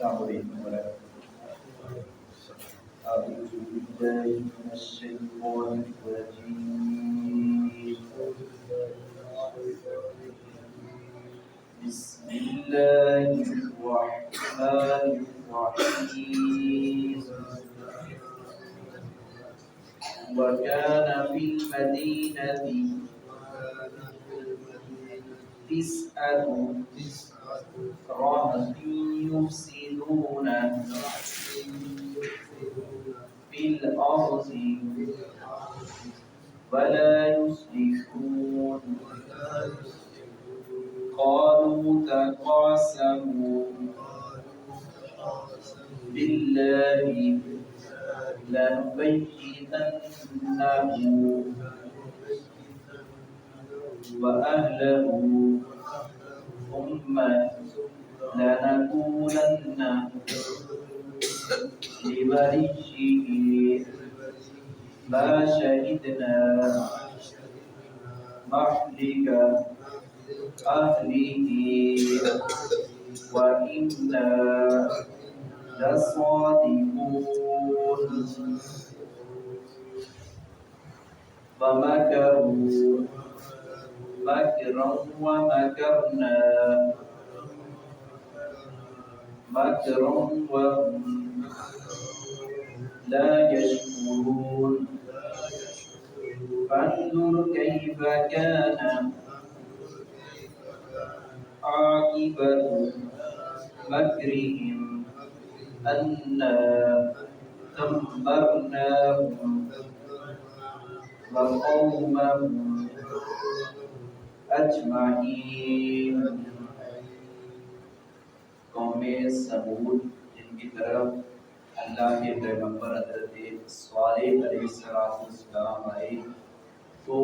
السلام علیکم أعوذ بالله من الشيطان الرجيم بسم الله الرحمن الرحيم وكان في المدينة تسعة رهط يفسدون في الأرض ولا يصلحون قالوا تقاسموا بالله لنبيتنه وأهله ثم لنقولن لوليه ما شهدنا مهلك أهله وإنا لصادقون ومكروا مكرا ومكرنا مكرا وهم لا يشكرون فانظر كيف كان عاقبة مكرهم أنا دمرناهم وقومهم أجمعين. قوم سمود جن کی طرف اللہ کے پیغمبر حضرت صالح علیہ السلام آئے تو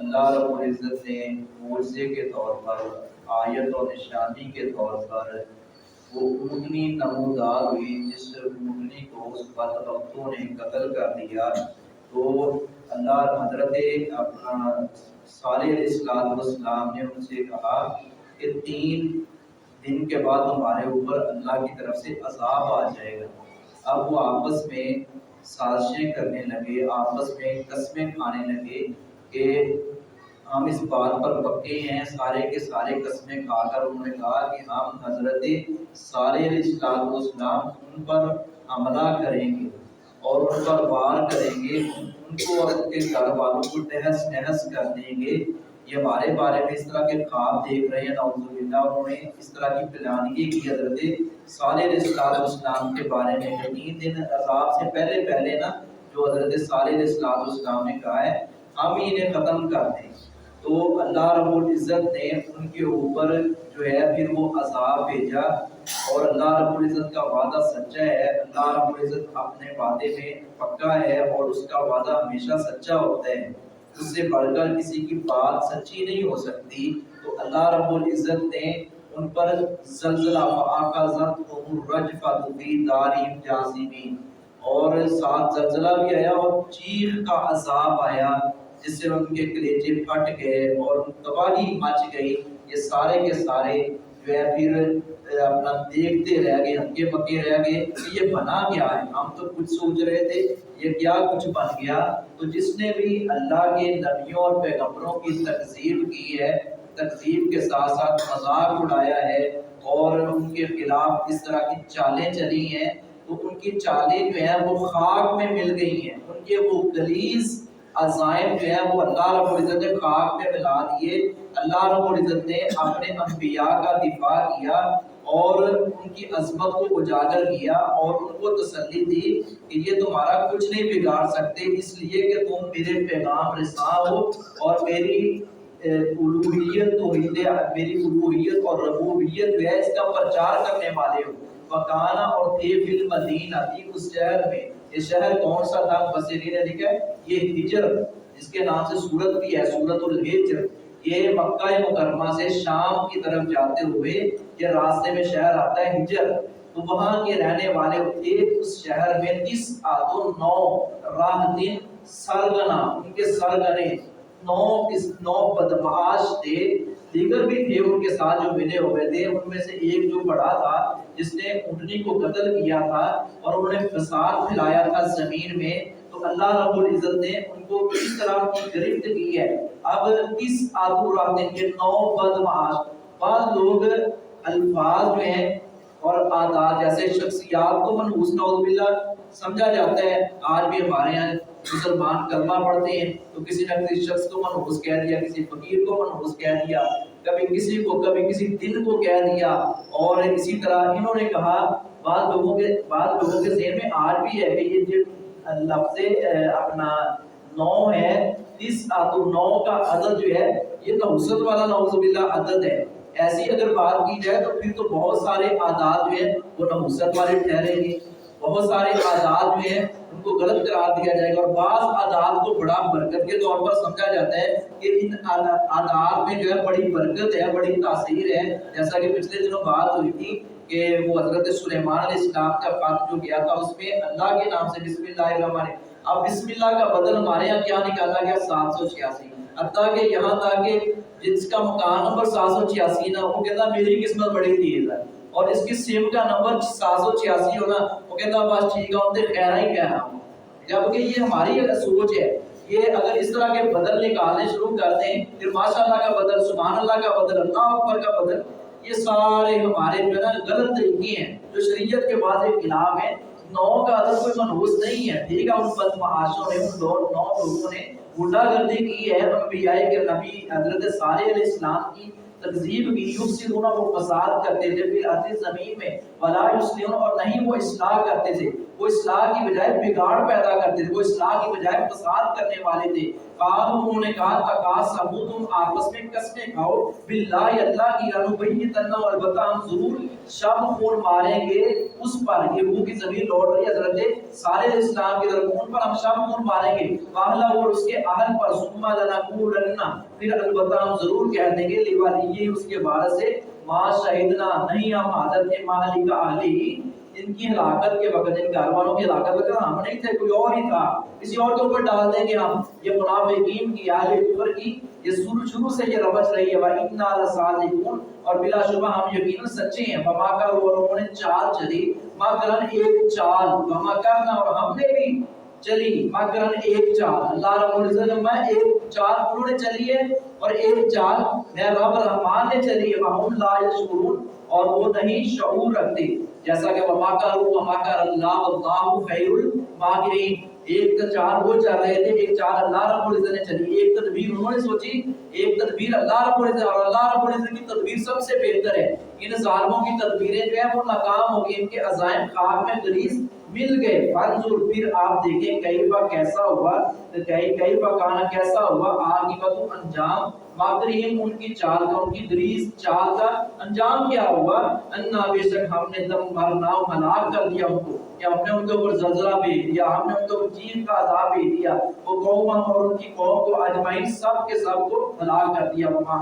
اللہ رب العزت نے معجزے کے طور پر آیت اور نشانی کے طور پر وہ اونٹنی نمودار ہوئی جس اونٹنی کو اس بدبختوں نے قتل کر دیا. تو اللہ حضرت اپنا صالح علیہ السلام نے ان سے کہا کہ 3 دن کے بعد تمہارے اوپر اللہ کی طرف سے عذاب آ جائے گا. اب وہ آپس میں سازشیں کرنے لگے, آپس میں قسمیں کھانے لگے کہ ہم اس بات پر پکے ہیں. سارے کے سارے قسمیں کھا کر انہوں نے کہا کہ ہم حضرت صالح علیہ السلام ان پر حملہ کریں گے اور ان پر وار کریں گے, ان کو اور ان کے گھر والوں کو تہس نہس کر دیں گے. یہ ہمارے بارے میں اس طرح کے خواب دیکھ رہے ہیں نعوذ باللہ. انہوں نے اس طرح کی پلاننگ کی حضرت صالح علیہ السلام کے بارے میں 3 دن عذاب سے پہلے نا جو حضرت صالح علیہ السلام نے کہا ہے ہم ہی انہیں ختم کر دیں. تو اللہ رب العزت نے ان کے اوپر جو ہے پھر وہ عذاب بھیجا اور اللہ رب العزت کا وعدہ سچا ہے. اللہ رب العزت اپنے وعدے میں پکا ہے اور اس کا وعدہ ہمیشہ سچا ہوتا ہے. اس سے بڑھ کر کسی کی بات سچی نہیں ہو سکتی. تو اللہ رب العزت نے ان پر زلزلہ فَأَخَذَتْهُمُ الرَّجْفَةُ فِي دَارِهِمْ جَاثِمِينَ اور ساتھ زلزلہ بھی آیا اور چیخ کا عذاب آیا جس سے ان کے کلیجے پھٹ گئے اور تباہی مچ گئی. یہ سارے کے سارے جو ہے پھر اپنا دیکھتے رہ گئے, ہنکے پکے رہ گئے کہ یہ بنا کیا ہے. ہم تو کچھ سوچ رہے تھے یہ کیا کچھ بن گیا. تو جس نے بھی اللہ کے نبیوں اور پیغمبروں کی تکذیب کی ہے, تکذیب کے ساتھ ساتھ مذاق اڑایا ہے اور ان کے خلاف اس طرح کی چالیں چلی ہیں, تو ان کی چالیں جو ہیں وہ خاک میں مل گئی ہیں. ان کے وہ غلیظ عزائم جو ہیں وہ اللہ رب العزت نے خاک میں ملا دیے. اللہ رب العزت نے اپنے انبیاء کا دفاع کیا اور ان کی عظمت کو اجاگر کیا اور ان کو تسلی دی کہ یہ تمہارا کچھ نہیں بگاڑ سکتے, اس لیے کہ تم میرے پیغام رساں ہو اور میری الوہیت اور ربوبیت جو ہے اس کا پرچار کرنے والے ہو. وکانا اور تھے فی المدینہ تھی اس شہر میں. یہ شہر کون سا تھا؟ مفسرین نے لکھا ہے یہ ہجر, جس کے نام سے سورت بھی ہے, سورت الہجر. یہ مکہ مکرمہ سے شام کی طرف جاتے ہوئے یہ راستے میں شہر آتا ہے ہجر. تو وہاں کے رہنے والے تھے اس شہر میں 9 راہدین سرگنا, ان کے سرگنے 9 بدمعاش تھے دیگر بھی تھے ان کے ساتھ جو ملے ہوئے تھے، ان میں سے ایک جو بڑا تھا جس نے اونٹنی کو قتل کیا تھا اور انہوں نے فساد پھیلایا تھا زمین میں، تو اللہ رب العزت نے ان کو کس طرح کی گرفت کی ہے۔ اب کس آدھو رات کے 9 بدمعاش بعض لوگ الفاظ جو ہیں اور عادات جیسے شخصیات کو منحوس نعوذ باللہ سمجھا جاتا ہے۔ آج بھی ہمارے یہاں مسلمان کلمہ پڑھتے ہیں تو کسی نہ کسی شخص کو منحوس کہہ دیا، کسی فقیر کو منحوس کہہ دیا، کبھی کسی کو، کبھی کسی دن کو کہہ دیا، اور اسی طرح انہوں نے کہا بعض لوگوں کے ذہن میں آج بھی ہے کہ یہ جو لفظ اپنا 9 ہے، 9 کا عدد جو ہے یہ نحوست والا نعوذ باللہ عدد ہے۔ ایسی اگر بات کی جائے تو پھر تو بہت سارے عادات جو ہیں وہ نحوست والے ٹھہریں گے، بہت سارے عادات جو ہیں ان کو غلط قرار دیا جائے گا، اور بعض عادات کو بڑا برکت کے طور پر سمجھا جاتا ہے کہ ان عادات میں جو ہے بڑی برکت ہے، بڑی تاثیر ہے۔ جیسا کہ پچھلے دنوں بات ہوئی تھی کہ وہ حضرت سلیمان علیہ السلام کا خط جو گیا تھا اس میں اللہ کے نام سے بسم اللہ الرحمن الرحیم، اب بسم اللہ کا بدل ہمارے یہاں کیا نکالا گیا 786، حتیٰ کہ یہاں تک کہ جس کا مکان نمبر 786 نا وہ کہتا میری قسمت بڑی تیز ہے، اور اس کی سم کا نمبر 786 ہونا وہ کہتا بس ٹھیک ہے انتے خیر ہی کہہ رہا ہوں۔ جبکہ یہ ہماری سوچ ہے، یہ اگر اس طرح کے بدل نکالنے شروع کر دیں، پھر ماشاء اللہ کا بدل، سبحان اللہ کا بدل، اللہ اکبر کا بدل، یہ سارے ہمارے جو ہے نا غلط طریقے ہیں جو شریعت کے بعد خلاف ہیں۔ 9 کا عدد کوئی منحوس نہیں ہے، ٹھیک ہے، ان بدمعاشوں نے، ان 9 لوگوں نے غنڈہ گردی کی ہے، انبیاء کے نبی حضرت صالح علیہ السلام کی تکذیب کی، یفسدون وہ فساد کرتے تھے پھر ارض زمین میں، ولا یصلحون اور نہیں وہ اصلاح کرتے تھے، وہ اصلاح کی بجائے بگاڑ پیدا کرتے تھے، وہ اصلاح کی بجائے فساد کرنے والے تھے۔ قالوا انہوں نے کہا تقاسموا تم آپس میں قسمیں کھاؤ، باللہ اللہ کی لنبیتن البتہ ہم ضرور شب خون ماریں گے اس پر، یہ وہ کی ضمیر لوٹ رہی ہے حضرت صالح علیہ السلام کی طرف، ان پر ہم شب خون ماریں گے، واہلہ اور اس کے اہل پر، ثم لنقولن پھر البتہ ہم ضرور کہہ دیں گے لیوالی اس کے بارے سے، ما شہدنا نہیں ہم حاضر تھے، مالی کا اہلی ان کی ہلاکت کے وقت، ان گھر والوں کی ہلاکت وقت ہم نہیں تھے، کوئی اور ہی تھا، کسی اور کے اوپر ڈال دیں گے ہم۔ یہ منافقین کی، اہل کفر کی یہ شروع سے یہ روش رہی ہے، وَإِنَّا لَصَادِقُونَ اور بلا شبہ ہم یقیناً سچے ہیں، وَمَكَرُوا اور انہوں نے چال چلی، مَكْرًا ایک چال، وَمَكَرْنَا اور ہم نے بھی چلی، مَكْرًا ایک چال، اللہ رب العزت میں ایک چال انہوں نے چلی ہے اور ایک چال میں رب رحمان نے چلی ہے، وَهُمْ لَا يَشْعُرُونَ اور وہ نہیں شعور رکھتے، جیسا کہ وَمَكَرُوا وَمَكَرَ اللَّهُ وَاللَّهُ خَيْرُ الْمَاكِرِينَ، ایک چال وہ چل رہے تھے، ایک چال اللہ رب العزت نے چلی، ایک تدبیر انہوں نے سوچی، ایک تدبیر اللہ رب العزت، اور اللہ رب العزت کی تدبیر سب سے بہتر ہے۔ ان ظالموں کی تدبیریں جو ہیں وہ ناکام ہو گئی، ان کے عزائم خاک میں گریز مل گئے۔ فانظر پھر آپ دیکھیں کیفا کیسا ہوا، کیفا کانا کیسا ہوا، عاقبت انجام ماکرہم ان کی چال کا، ان کی گریز چال کا انجام کیا ہوا، انا بے شک ہم نے دمرنا ہلاک کر دیا ان کو، کہ ہم نے ان کے اوپر زلزلہ بھیج دیا، ہم نے ان کے اوپر چیخ کا عذاب بھیج دیا، وہ قوم اور ان کی قوم کو اجمعین سب کے سب کو ہلاک کر دیا۔ وہاں